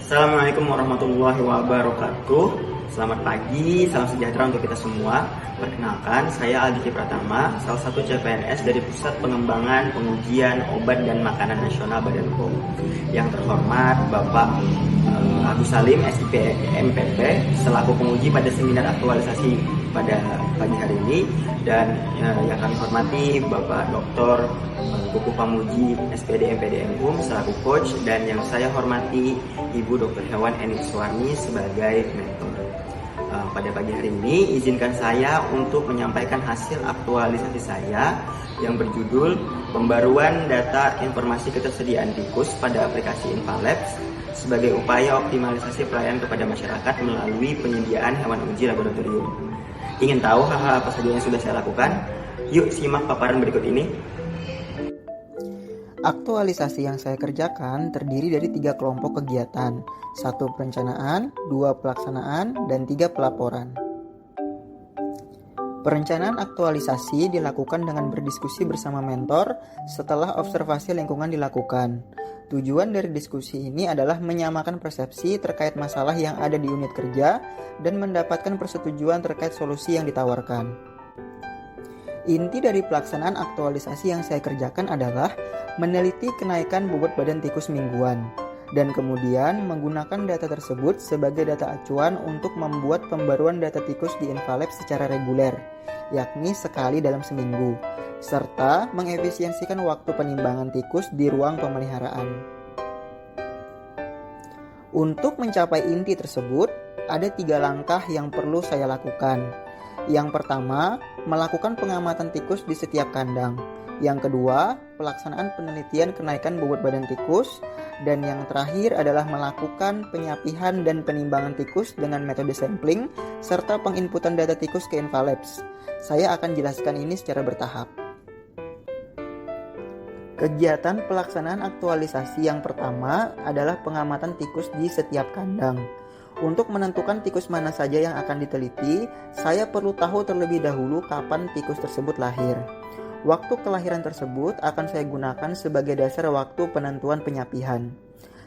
Assalamualaikum warahmatullahi wabarakatuh. Selamat pagi, salam sejahtera untuk kita semua. Perkenalkan, saya Aldi Pratama, salah satu CPNS dari Pusat Pengembangan Pengujian Obat dan Makanan Nasional Badan POM. Yang terhormat Bapak Agus Salim, SIP MPP, selaku penguji pada seminar aktualisasi pada pagi hari ini. Dan yang kami hormati Bapak Dr. Kukuh Pamuji, SPD MPD MHUM selaku coach, dan yang saya hormati Ibu Dr. Hewan Enik Suwarni sebagai mentor. Pada pagi hari ini izinkan saya untuk menyampaikan hasil aktualisasi saya yang berjudul Pembaruan Data Informasi Ketersediaan Tikus pada aplikasi Invalabs sebagai upaya optimalisasi pelayanan kepada masyarakat melalui penyediaan hewan uji laboratorium. Ingin tahu hal-hal apa saja yang sudah saya lakukan? Yuk simak paparan berikut ini. Aktualisasi yang saya kerjakan terdiri dari 3 kelompok kegiatan, 1 perencanaan, 2 pelaksanaan, dan 3 pelaporan. Perencanaan aktualisasi dilakukan dengan berdiskusi bersama mentor setelah observasi lingkungan dilakukan. Tujuan dari diskusi ini adalah menyamakan persepsi terkait masalah yang ada di unit kerja dan mendapatkan persetujuan terkait solusi yang ditawarkan. Inti dari pelaksanaan aktualisasi yang saya kerjakan adalah meneliti kenaikan bobot badan tikus mingguan, dan kemudian menggunakan data tersebut sebagai data acuan untuk membuat pembaruan data tikus di Invalabs secara reguler, yakni sekali dalam seminggu, serta mengefisiensikan waktu penimbangan tikus di ruang pemeliharaan. Untuk mencapai inti tersebut, ada 3 langkah yang perlu saya lakukan. Yang pertama, melakukan pengamatan tikus di setiap kandang. Yang kedua, pelaksanaan penelitian kenaikan bobot badan tikus. Dan yang terakhir adalah melakukan penyapihan dan penimbangan tikus dengan metode sampling serta penginputan data tikus ke Invalabs. Saya akan jelaskan ini secara bertahap. Kegiatan pelaksanaan aktualisasi yang pertama adalah pengamatan tikus di setiap kandang. Untuk menentukan tikus mana saja yang akan diteliti, saya perlu tahu terlebih dahulu kapan tikus tersebut lahir. Waktu kelahiran tersebut akan saya gunakan sebagai dasar waktu penentuan penyapihan.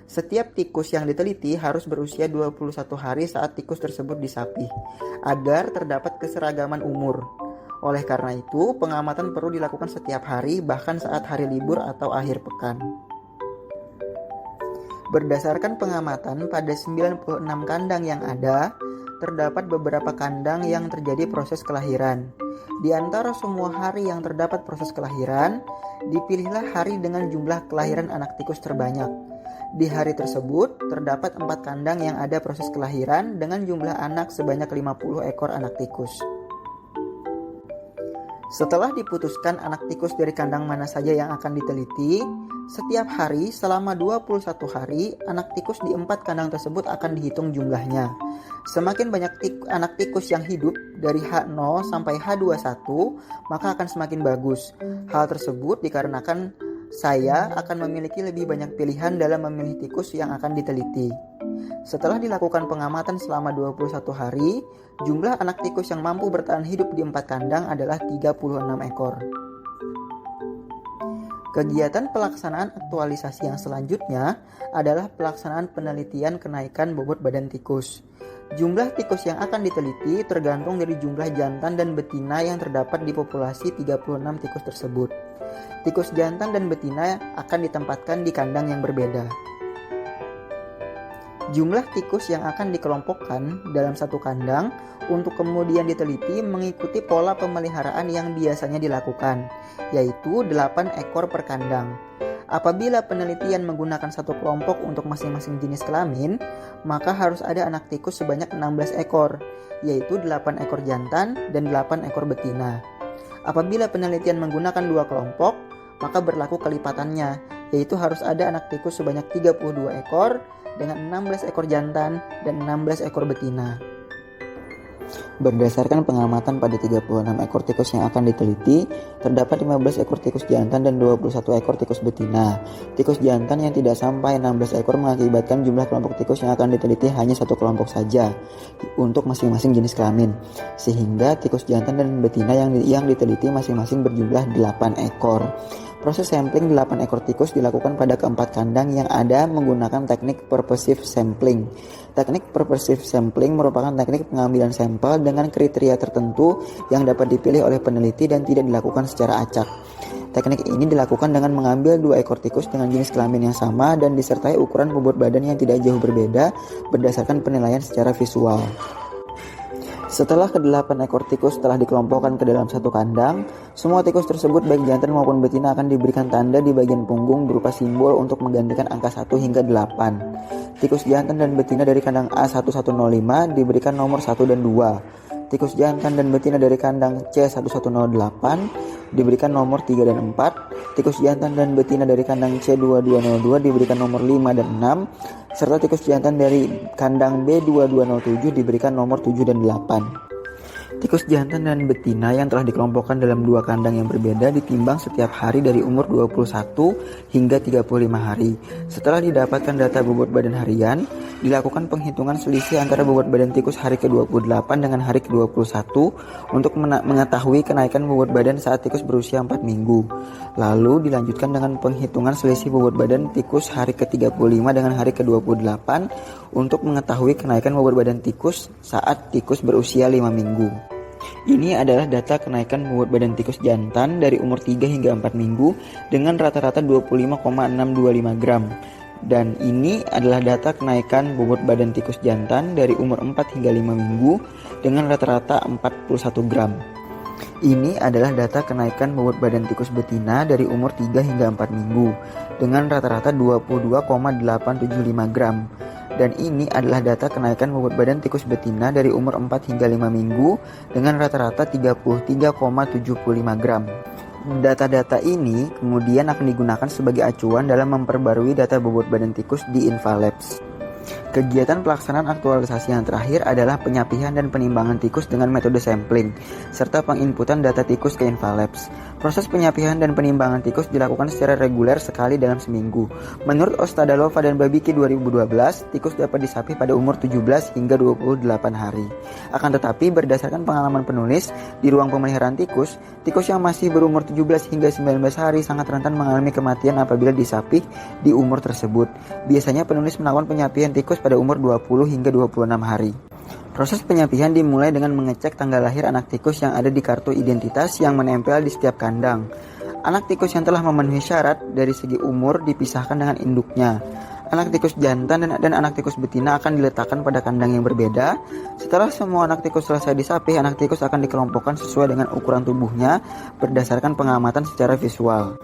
Setiap tikus yang diteliti harus berusia 21 hari saat tikus tersebut disapih, agar terdapat keseragaman umur. Oleh karena itu, pengamatan perlu dilakukan setiap hari, bahkan saat hari libur atau akhir pekan. Berdasarkan pengamatan pada 96 kandang yang ada, terdapat beberapa kandang yang terjadi proses kelahiran. Di antara semua hari yang terdapat proses kelahiran, dipilihlah hari dengan jumlah kelahiran anak tikus terbanyak. Di hari tersebut, terdapat 4 kandang yang ada proses kelahiran dengan jumlah anak sebanyak 50 ekor anak tikus. Setelah diputuskan anak tikus dari kandang mana saja yang akan diteliti, setiap hari selama 21 hari, anak tikus di 4 kandang tersebut akan dihitung jumlahnya. Semakin banyak anak tikus yang hidup dari H0 sampai H21, maka akan semakin bagus. Hal tersebut dikarenakan saya akan memiliki lebih banyak pilihan dalam memilih tikus yang akan diteliti. Setelah dilakukan pengamatan selama 21 hari, jumlah anak tikus yang mampu bertahan hidup di 4 kandang adalah 36 ekor. Kegiatan pelaksanaan aktualisasi yang selanjutnya adalah pelaksanaan penelitian kenaikan bobot badan tikus. Jumlah tikus yang akan diteliti tergantung dari jumlah jantan dan betina yang terdapat di populasi 36 tikus tersebut. Tikus jantan dan betina akan ditempatkan di kandang yang berbeda. Jumlah tikus yang akan dikelompokkan dalam satu kandang untuk kemudian diteliti mengikuti pola pemeliharaan yang biasanya dilakukan, yaitu 8 ekor per kandang. Apabila penelitian menggunakan satu kelompok untuk masing-masing jenis kelamin, maka harus ada anak tikus sebanyak 16 ekor, yaitu 8 ekor jantan dan 8 ekor betina. Apabila penelitian menggunakan 2 kelompok, maka berlaku kelipatannya, yaitu harus ada anak tikus sebanyak 32 ekor dengan 16 ekor jantan dan 16 ekor betina. Berdasarkan pengamatan pada 36 ekor tikus yang akan diteliti, terdapat 15 ekor tikus jantan dan 21 ekor tikus betina. Tikus jantan yang tidak sampai 16 ekor mengakibatkan jumlah kelompok tikus yang akan diteliti hanya satu kelompok saja untuk masing-masing jenis kelamin, sehingga tikus jantan dan betina yang diteliti masing-masing berjumlah 8 ekor. Proses sampling 8 ekor tikus dilakukan pada keempat kandang yang ada menggunakan teknik purposive sampling. Teknik purposive sampling merupakan teknik pengambilan sampel dengan kriteria tertentu yang dapat dipilih oleh peneliti dan tidak dilakukan secara acak. Teknik ini dilakukan dengan mengambil 2 ekor tikus dengan jenis kelamin yang sama dan disertai ukuran bobot badan yang tidak jauh berbeda berdasarkan penilaian secara visual. Setelah ke-8 ekor tikus telah dikelompokkan ke dalam satu kandang, semua tikus tersebut baik jantan maupun betina akan diberikan tanda di bagian punggung berupa simbol untuk menggantikan angka 1 hingga 8. Tikus jantan dan betina dari kandang A1105 diberikan nomor 1 dan 2. Tikus jantan dan betina dari kandang C1108 diberikan nomor 3 dan 4. Tikus jantan dan betina dari kandang C2202 diberikan nomor 5 dan 6. Serta tikus jantan dari kandang B2207 diberikan nomor 7 dan 8. Tikus jantan dan betina yang telah dikelompokkan dalam 2 kandang yang berbeda ditimbang setiap hari dari umur 21 hingga 35 hari. Setelah didapatkan data bobot badan harian, dilakukan penghitungan selisih antara bobot badan tikus hari ke-28 dengan hari ke-21 untuk mengetahui kenaikan bobot badan saat tikus berusia 4 minggu. Lalu dilanjutkan dengan penghitungan selisih bobot badan tikus hari ke-35 dengan hari ke-28 untuk mengetahui kenaikan bobot badan tikus saat tikus berusia 5 minggu. Ini adalah data kenaikan bobot badan tikus jantan dari umur 3 hingga 4 minggu dengan rata-rata 25,625 gram. Dan ini adalah data kenaikan bobot badan tikus jantan dari umur 4 hingga 5 minggu dengan rata-rata 41 gram. Ini adalah data kenaikan bobot badan tikus betina dari umur 3 hingga 4 minggu dengan rata-rata 22,875 gram. Dan ini adalah data kenaikan bobot badan tikus betina dari umur 4 hingga 5 minggu dengan rata-rata 33,75 gram. Data-data ini kemudian akan digunakan sebagai acuan dalam memperbarui data bobot badan tikus di Invalabs. Kegiatan pelaksanaan aktualisasi yang terakhir adalah penyapihan dan penimbangan tikus dengan metode sampling, serta penginputan data tikus ke Invalabs. Proses penyapihan dan penimbangan tikus dilakukan secara reguler sekali dalam seminggu. Menurut Ostadalova dan Babicki 2012, tikus dapat disapih pada umur 17 hingga 28 hari. Akan tetapi, berdasarkan pengalaman penulis, di ruang pemeliharaan tikus yang masih berumur 17 hingga 19 hari sangat rentan mengalami kematian apabila disapih di umur tersebut. Biasanya penulis melakukan penyapihan tikus pada umur 20 hingga 26 hari. Proses penyapihan dimulai dengan mengecek tanggal lahir anak tikus yang ada di kartu identitas yang menempel di setiap kandang. Anak tikus yang telah memenuhi syarat dari segi umur dipisahkan dengan induknya. Anak tikus jantan dan anak tikus betina akan diletakkan pada kandang yang berbeda. Setelah semua anak tikus selesai disapih, anak tikus akan dikelompokkan sesuai dengan ukuran tubuhnya berdasarkan pengamatan secara visual.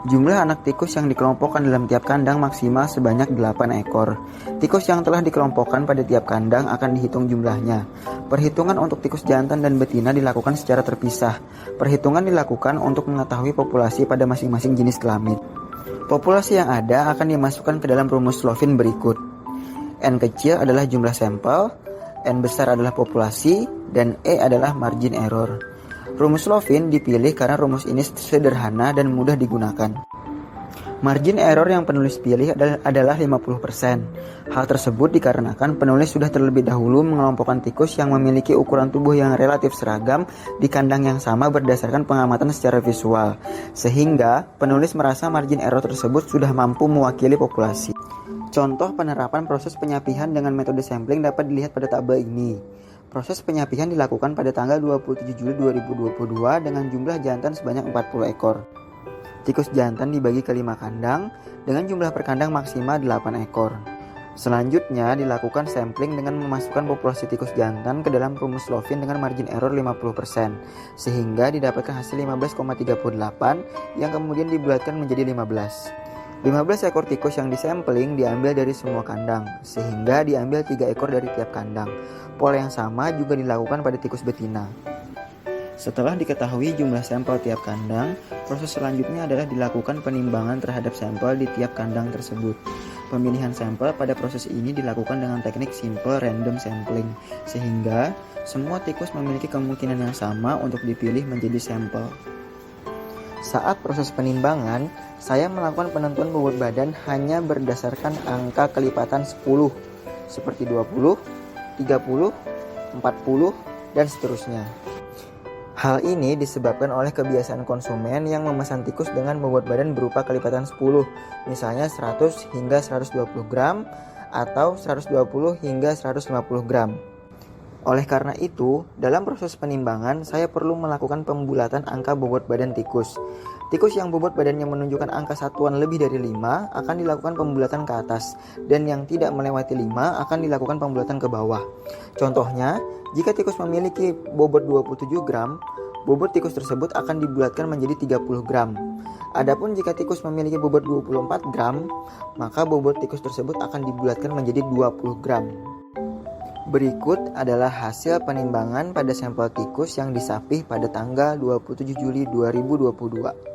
Jumlah anak tikus yang dikelompokkan dalam tiap kandang maksimal sebanyak 8 ekor. Tikus yang telah dikelompokkan pada tiap kandang akan dihitung jumlahnya. Perhitungan untuk tikus jantan dan betina dilakukan secara terpisah. Perhitungan dilakukan untuk mengetahui populasi pada masing-masing jenis kelamin. Populasi yang ada akan dimasukkan ke dalam rumus Slovin berikut. N kecil adalah jumlah sampel, N besar adalah populasi, dan E adalah margin error. Rumus Slovin dipilih karena rumus ini sederhana dan mudah digunakan. Margin error yang penulis pilih adalah 50%. Hal tersebut dikarenakan penulis sudah terlebih dahulu mengelompokkan tikus yang memiliki ukuran tubuh yang relatif seragam di kandang yang sama berdasarkan pengamatan secara visual, sehingga penulis merasa margin error tersebut sudah mampu mewakili populasi. Contoh penerapan proses penyapihan dengan metode sampling dapat dilihat pada tabel ini. Proses penyapihan dilakukan pada tanggal 27 Juli 2022 dengan jumlah jantan sebanyak 40 ekor. Tikus jantan dibagi ke 5 kandang dengan jumlah per kandang maksimal 8 ekor. Selanjutnya dilakukan sampling dengan memasukkan populasi tikus jantan ke dalam rumus Slovin dengan margin error 50%, sehingga didapatkan hasil 15,38 yang kemudian dibulatkan menjadi 15. 15 ekor tikus yang disampling diambil dari semua kandang, sehingga diambil 3 ekor dari tiap kandang. Pola yang sama juga dilakukan pada tikus betina. Setelah diketahui jumlah sampel tiap kandang, proses selanjutnya adalah dilakukan penimbangan terhadap sampel di tiap kandang tersebut. Pemilihan sampel pada proses ini dilakukan dengan teknik simple random sampling, sehingga semua tikus memiliki kemungkinan yang sama untuk dipilih menjadi sampel. Saat proses penimbangan, saya melakukan penentuan bobot badan hanya berdasarkan angka kelipatan 10, seperti 20, 30, 40, dan seterusnya. Hal ini disebabkan oleh kebiasaan konsumen yang memesan tikus dengan bobot badan berupa kelipatan 10, misalnya 100 hingga 120 gram atau 120 hingga 150 gram. Oleh karena itu, dalam proses penimbangan saya perlu melakukan pembulatan angka bobot badan tikus. Tikus yang bobot badannya menunjukkan angka satuan lebih dari 5 akan dilakukan pembulatan ke atas, dan yang tidak melewati 5 akan dilakukan pembulatan ke bawah. Contohnya, jika tikus memiliki bobot 27 gram, bobot tikus tersebut akan dibulatkan menjadi 30 gram. Adapun jika tikus memiliki bobot 24 gram, maka bobot tikus tersebut akan dibulatkan menjadi 20 gram. Berikut adalah hasil penimbangan pada sampel tikus yang disapih pada tanggal 27 Juli 2022.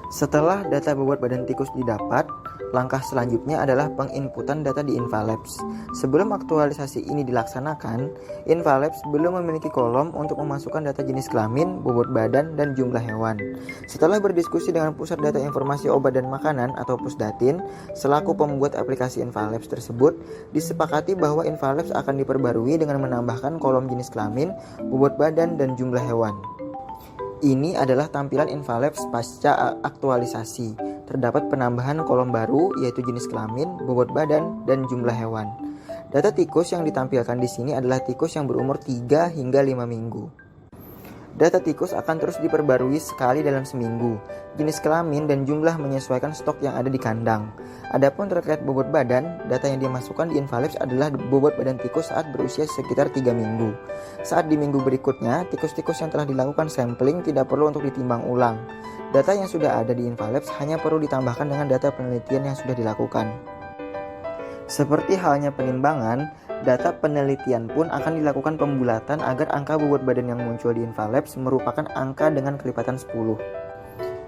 Setelah data bobot badan tikus didapat, langkah selanjutnya adalah penginputan data di Invalabs. Sebelum aktualisasi ini dilaksanakan, Invalabs belum memiliki kolom untuk memasukkan data jenis kelamin, bobot badan, dan jumlah hewan. Setelah berdiskusi dengan Pusat Data Informasi Obat dan Makanan atau Pusdatin, selaku pembuat aplikasi Invalabs tersebut, disepakati bahwa Invalabs akan diperbarui dengan menambahkan kolom jenis kelamin, bobot badan, dan jumlah hewan. Ini adalah tampilan Invalabs pasca aktualisasi. Terdapat penambahan kolom baru yaitu jenis kelamin, bobot badan, dan jumlah hewan. Data tikus yang ditampilkan di sini adalah tikus yang berumur 3 hingga 5 minggu. Data tikus akan terus diperbarui sekali dalam seminggu. Jenis kelamin dan jumlah menyesuaikan stok yang ada di kandang. Adapun terkait bobot badan, data yang dimasukkan di Invalabs adalah bobot badan tikus saat berusia sekitar 3 minggu. Saat di minggu berikutnya, tikus-tikus yang telah dilakukan sampling tidak perlu untuk ditimbang ulang. Data yang sudah ada di Invalabs hanya perlu ditambahkan dengan data penelitian yang sudah dilakukan. Seperti halnya penimbangan, data penelitian pun akan dilakukan pembulatan agar angka bobot badan yang muncul di Invalabs merupakan angka dengan kelipatan 10.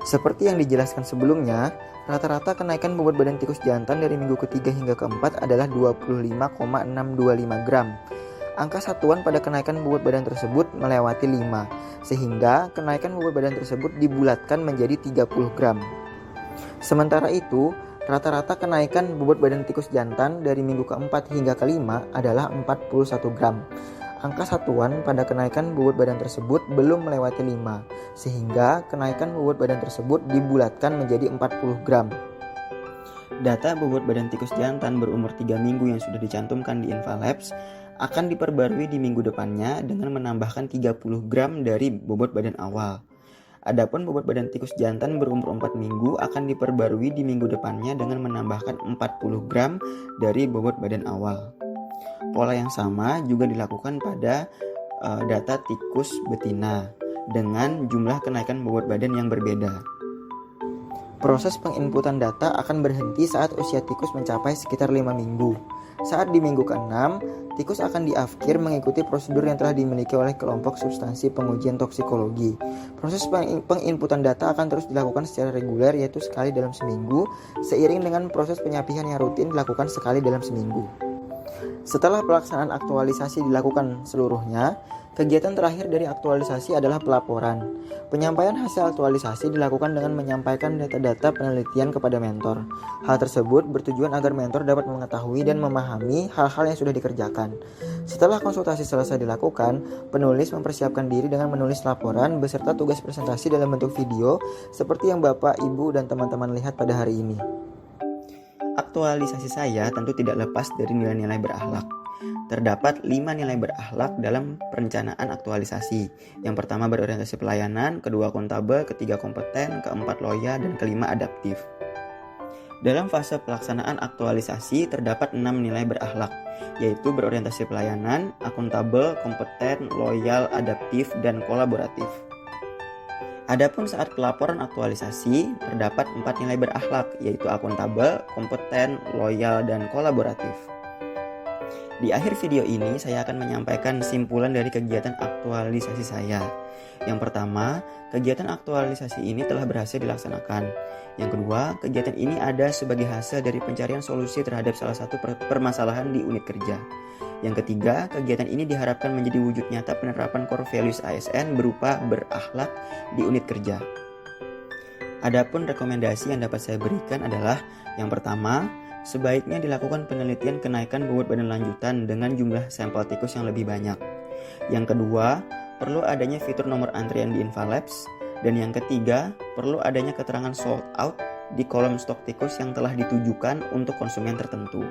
Seperti yang dijelaskan sebelumnya, rata-rata kenaikan bobot badan tikus jantan dari minggu ketiga hingga keempat adalah 25,625 gram. Angka satuan pada kenaikan bobot badan tersebut melewati 5, sehingga kenaikan bobot badan tersebut dibulatkan menjadi 30 gram. Sementara itu, rata-rata kenaikan bobot badan tikus jantan dari minggu keempat hingga kelima adalah 41 gram. Angka satuan pada kenaikan bobot badan tersebut belum melewati 5, sehingga kenaikan bobot badan tersebut dibulatkan menjadi 40 gram. Data bobot badan tikus jantan berumur 3 minggu yang sudah dicantumkan di Invalabs akan diperbarui di minggu depannya dengan menambahkan 30 gram dari bobot badan awal. Adapun bobot badan tikus jantan berumur 4 minggu akan diperbarui di minggu depannya dengan menambahkan 40 gram dari bobot badan awal. Pola yang sama juga dilakukan pada data tikus betina dengan jumlah kenaikan bobot badan yang berbeda. Proses penginputan data akan berhenti saat usia tikus mencapai sekitar 5 minggu. Saat di minggu ke-6, tikus akan diafkir mengikuti prosedur yang telah dimiliki oleh kelompok substansi pengujian toksikologi. Proses penginputan data akan terus dilakukan secara reguler yaitu sekali dalam seminggu, seiring dengan proses penyapihan yang rutin dilakukan sekali dalam seminggu. Setelah pelaksanaan aktualisasi dilakukan seluruhnya, kegiatan terakhir dari aktualisasi adalah pelaporan. Penyampaian hasil aktualisasi dilakukan dengan menyampaikan data-data penelitian kepada mentor. Hal tersebut bertujuan agar mentor dapat mengetahui dan memahami hal-hal yang sudah dikerjakan. Setelah konsultasi selesai dilakukan, penulis mempersiapkan diri dengan menulis laporan beserta tugas presentasi dalam bentuk video seperti yang Bapak, Ibu, dan teman-teman lihat pada hari ini. Aktualisasi saya tentu tidak lepas dari nilai-nilai berakhlak. Terdapat 5 nilai berakhlak dalam perencanaan aktualisasi. Yang pertama berorientasi pelayanan, kedua akuntabel, ketiga kompeten, keempat loyal, dan kelima adaptif. Dalam fase pelaksanaan aktualisasi terdapat 6 nilai berakhlak, yaitu berorientasi pelayanan, akuntabel, kompeten, loyal, adaptif, dan kolaboratif. Adapun saat pelaporan aktualisasi, terdapat 4 nilai berakhlak, yaitu akuntabel, kompeten, loyal, dan kolaboratif. Di akhir video ini, saya akan menyampaikan simpulan dari kegiatan aktualisasi saya. Yang pertama, kegiatan aktualisasi ini telah berhasil dilaksanakan. Yang kedua, kegiatan ini ada sebagai hasil dari pencarian solusi terhadap salah satu permasalahan di unit kerja. Yang ketiga, kegiatan ini diharapkan menjadi wujud nyata penerapan core values ASN berupa berakhlak di unit kerja. Adapun rekomendasi yang dapat saya berikan adalah yang pertama, sebaiknya dilakukan penelitian kenaikan bobot badan lanjutan dengan jumlah sampel tikus yang lebih banyak. Yang kedua, perlu adanya fitur nomor antrian di Invalabs. Dan yang ketiga, perlu adanya keterangan sold out di kolom stok tikus yang telah ditujukan untuk konsumen tertentu.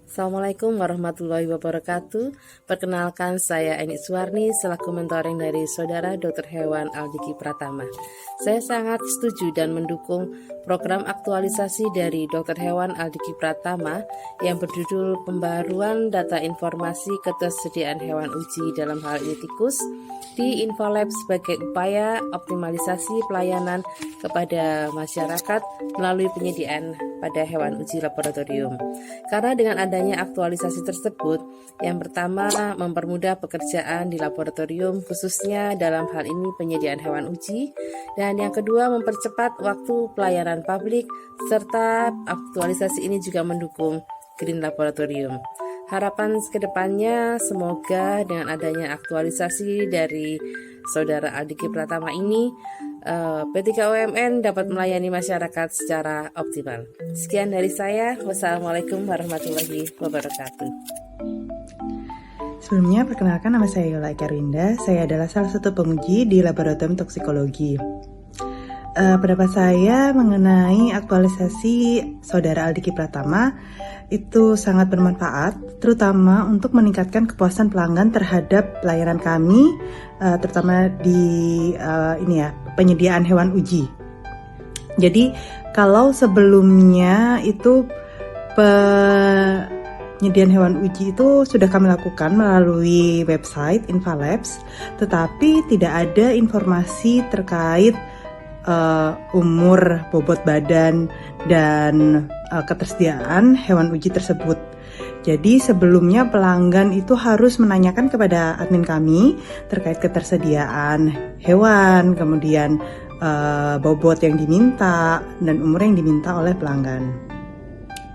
Assalamualaikum warahmatullahi wabarakatuh. Perkenalkan, saya Eni Suwarni selaku mentoring dari Saudara Dr. Hewan Aldiki Pratama. Saya sangat setuju dan mendukung program aktualisasi dari Dr. Hewan Aldiki Pratama yang berjudul Pembaruan Data Informasi Ketersediaan Hewan Uji dalam hal ini tikus di Invalabs sebagai upaya optimalisasi pelayanan kepada masyarakat melalui penyediaan pada hewan uji laboratorium. Karena dengan adanya aktualisasi tersebut, yang pertama mempermudah pekerjaan di laboratorium khususnya dalam hal ini penyediaan hewan uji, dan yang kedua mempercepat waktu pelayanan publik, serta aktualisasi ini juga mendukung Green Laboratorium. Harapan kedepannya semoga dengan adanya aktualisasi dari Saudara Aldiki Pratama ini, P3KUMN dapat melayani masyarakat secara optimal. Sekian dari saya. Wassalamualaikum warahmatullahi wabarakatuh. Sebelumnya, perkenalkan nama saya Yola Eka Rinda. Saya adalah salah satu penguji di Laboratorium Toksikologi. Pendapat saya mengenai aktualisasi Saudara Aldiki Pratama itu sangat bermanfaat, terutama untuk meningkatkan kepuasan pelanggan terhadap pelayanan kami, terutama di penyediaan hewan uji. Jadi kalau sebelumnya itu penyediaan hewan uji itu sudah kami lakukan melalui website Invalabs, tetapi tidak ada informasi terkait umur, bobot badan, dan ketersediaan hewan uji tersebut. Jadi sebelumnya pelanggan itu harus menanyakan kepada admin kami terkait ketersediaan hewan, kemudian bobot yang diminta, dan umur yang diminta oleh pelanggan.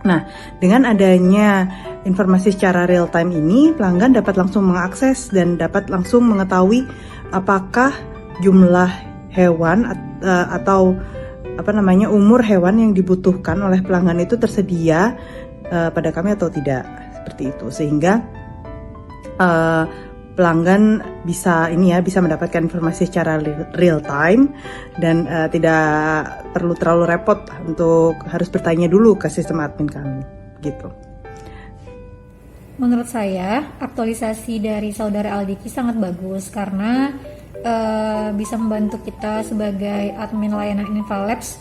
Nah, dengan adanya informasi secara real time ini, pelanggan dapat langsung mengakses dan dapat langsung mengetahui apakah jumlah hewan atau umur hewan yang dibutuhkan oleh pelanggan itu tersedia pada kami atau tidak, seperti itu, sehingga pelanggan bisa mendapatkan informasi secara real time dan tidak perlu terlalu repot untuk harus bertanya dulu ke sistem admin kami, gitu. Menurut saya, aktualisasi dari Saudara Aldiki sangat bagus karena bisa membantu kita sebagai admin layanan Invalabs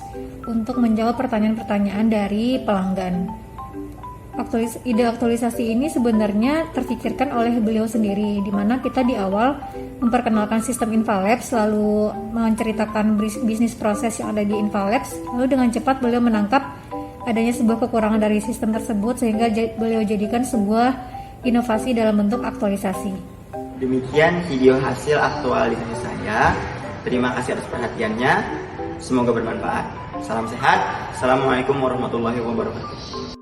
untuk menjawab pertanyaan-pertanyaan dari pelanggan. Ide aktualisasi ini sebenarnya terfikirkan oleh beliau sendiri, di mana kita di awal memperkenalkan sistem Invalabs, lalu menceritakan bisnis proses yang ada di Invalabs, lalu dengan cepat beliau menangkap adanya sebuah kekurangan dari sistem tersebut sehingga beliau jadikan sebuah inovasi dalam bentuk aktualisasi. Demikian video hasil aktualisasi saya. Terima kasih atas perhatiannya. Semoga bermanfaat. Salam sehat. Assalamualaikum warahmatullahi wabarakatuh.